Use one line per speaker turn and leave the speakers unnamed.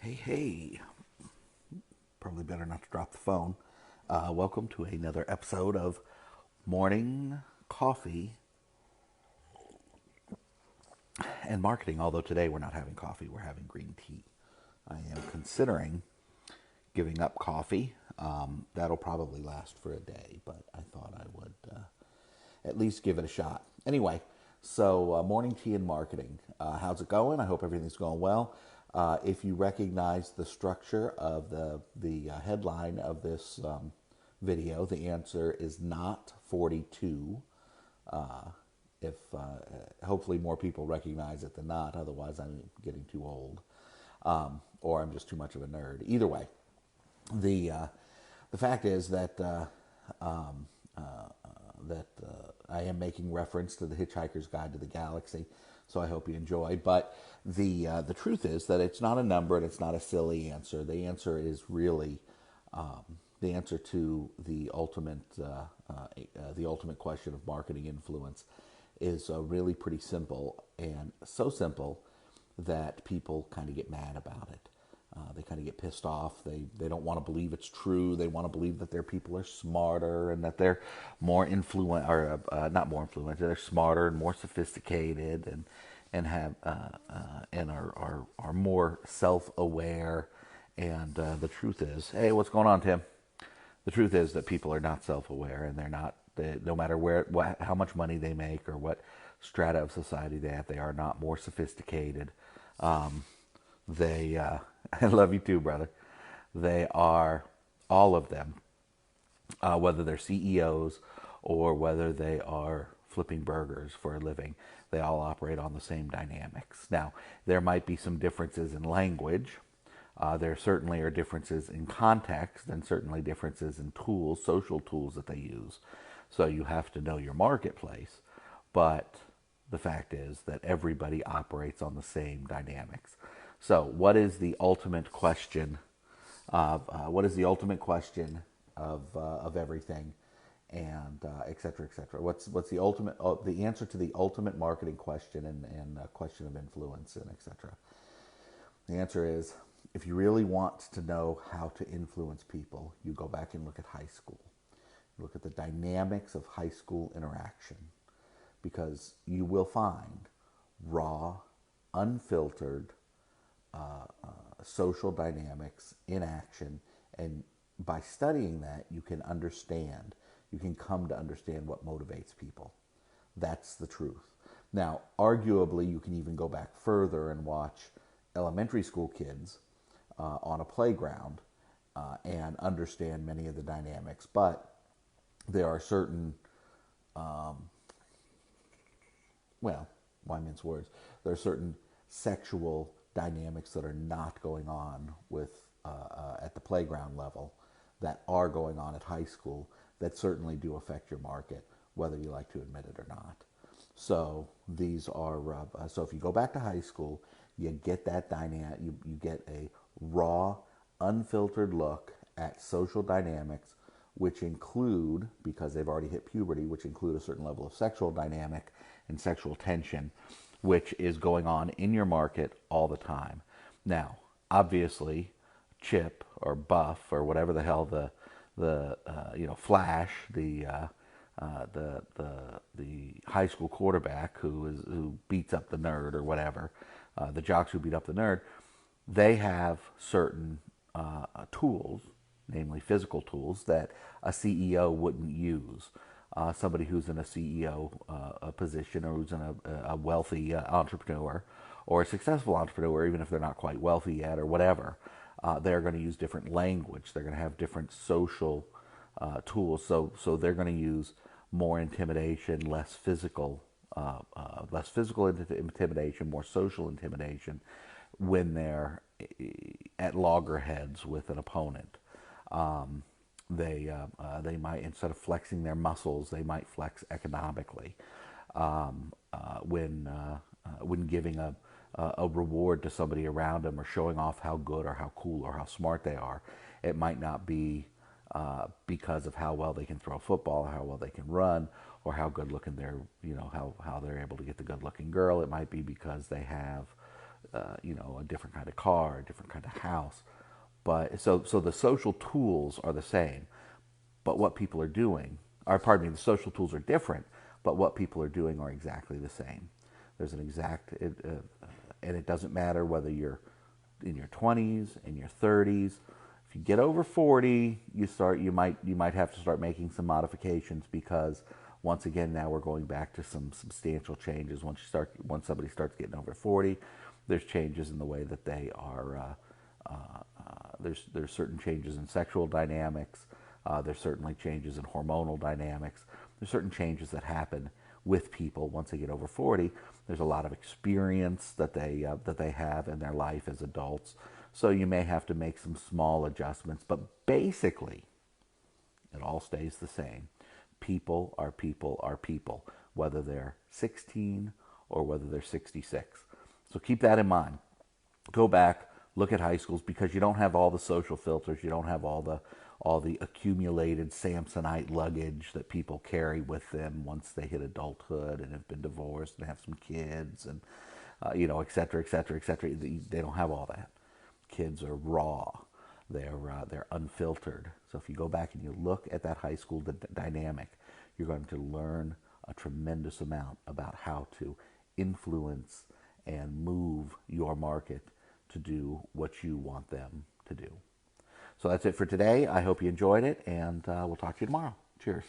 Hey, hey. Probably better not to drop the phone. Welcome to another episode of Morning Coffee and Marketing. Although today we're not having coffee, we're having green tea. I am considering giving up coffee. That'll probably last for a day, but I thought I would at least give it a shot. Anyway, so morning tea and marketing. How's it going? I hope everything's going well. If you recognize the structure of the headline of this video, the answer is not 42. If hopefully more people recognize it than not, otherwise I'm getting too old, or I'm just too much of a nerd. Either way, the uh, the fact is that I am making reference to the Hitchhiker's Guide to the Galaxy, so I hope you enjoy. But the truth is that it's not a number and it's not a silly answer. The answer is really the answer to the ultimate question of marketing influence is really pretty simple, and so simple that people kind of get mad about it. They kind of get pissed off. They don't want to believe it's true. They want to believe that their people are smarter and that they're more influent, or not more influential. They're smarter and more sophisticated, and have and are more self-aware. And the truth is, hey, what's going on, Tim? The truth is that people are not self-aware, and they're not. No matter how much money they make, or what strata of society they have, they are not more sophisticated. They, I love you too, brother. They are, all of them, whether they're CEOs or whether they are flipping burgers for a living, they all operate on the same dynamics. Now, there might be some differences in language. There certainly are differences in context, and certainly differences in tools, social tools that they use. So you have to know your marketplace. But the fact is that everybody operates on the same dynamics. So, what is the ultimate question of everything, and et cetera, et cetera? What's the ultimate the answer to the ultimate marketing question, and question of influence, and et cetera? The answer is, if you really want to know how to influence people, you go back and look at high school. Look at the dynamics of high school interaction, because you will find raw, unfiltered social dynamics in action. And by studying that, you can come to understand what motivates people. That's the truth. Now, arguably, you can even go back further and watch elementary school kids on a playground and understand many of the dynamics. But there are certain, well, why mince words? There are certain sexual dynamics that are not going on at the playground level, that are going on at high school, that certainly do affect your market, whether you like to admit it or not. So these are so if you go back to high school, you get that dynamic. You get a raw, unfiltered look at social dynamics, which include, because they've already hit puberty, which include a certain level of sexual dynamic and sexual tension, which is going on in your market all the time. Now, obviously, Chip or Buff or whatever the hell Flash, the high school quarterback who beats up the nerd, or whatever, the jocks who beat up the nerd, they have certain tools, namely physical tools, that a CEO wouldn't use. Somebody who's in a CEO position, or who's in a wealthy entrepreneur, or a successful entrepreneur, even if they're not quite wealthy yet, or whatever, they're going to use different language. They're going to have different social tools. So they're going to use more intimidation, less physical intimidation, more social intimidation when they're at loggerheads with an opponent. They might, instead of flexing their muscles, they might flex economically. When giving a reward to somebody around them, or showing off how good or how cool or how smart they are, it might not be because of how well they can throw a football, or how well they can run, or how good looking they're, how they're able to get the good looking girl. It might be because they have a different kind of car, a different kind of house. But so the social tools are the same, but what people are doing, or pardon me, the social tools are different, but what people are doing are exactly the same. There's an exact, and it doesn't matter whether you're in your 20s, in your 30s. If you get over 40, you might have to start making some modifications, because once again, now we're going back to some substantial changes. Once somebody starts getting over 40, there's changes in the way that they are. There's certain changes in sexual dynamics. There's certainly changes in hormonal dynamics. There's certain changes that happen with people once they get over 40. There's a lot of experience that they have in their life as adults. So you may have to make some small adjustments, but basically, it all stays the same. People are people are people, whether they're 16 or whether they're 66. So keep that in mind. Go back, look at high schools, because you don't have all the social filters. You don't have all the accumulated Samsonite luggage that people carry with them once they hit adulthood and have been divorced and have some kids and et cetera, et cetera, et cetera. They don't have all that. Kids are raw. They're unfiltered. So if you go back and you look at that high school dynamic, you're going to learn a tremendous amount about how to influence and move your market to do what you want them to do. So that's it for today. I hope you enjoyed it, and we'll talk to you tomorrow. Cheers.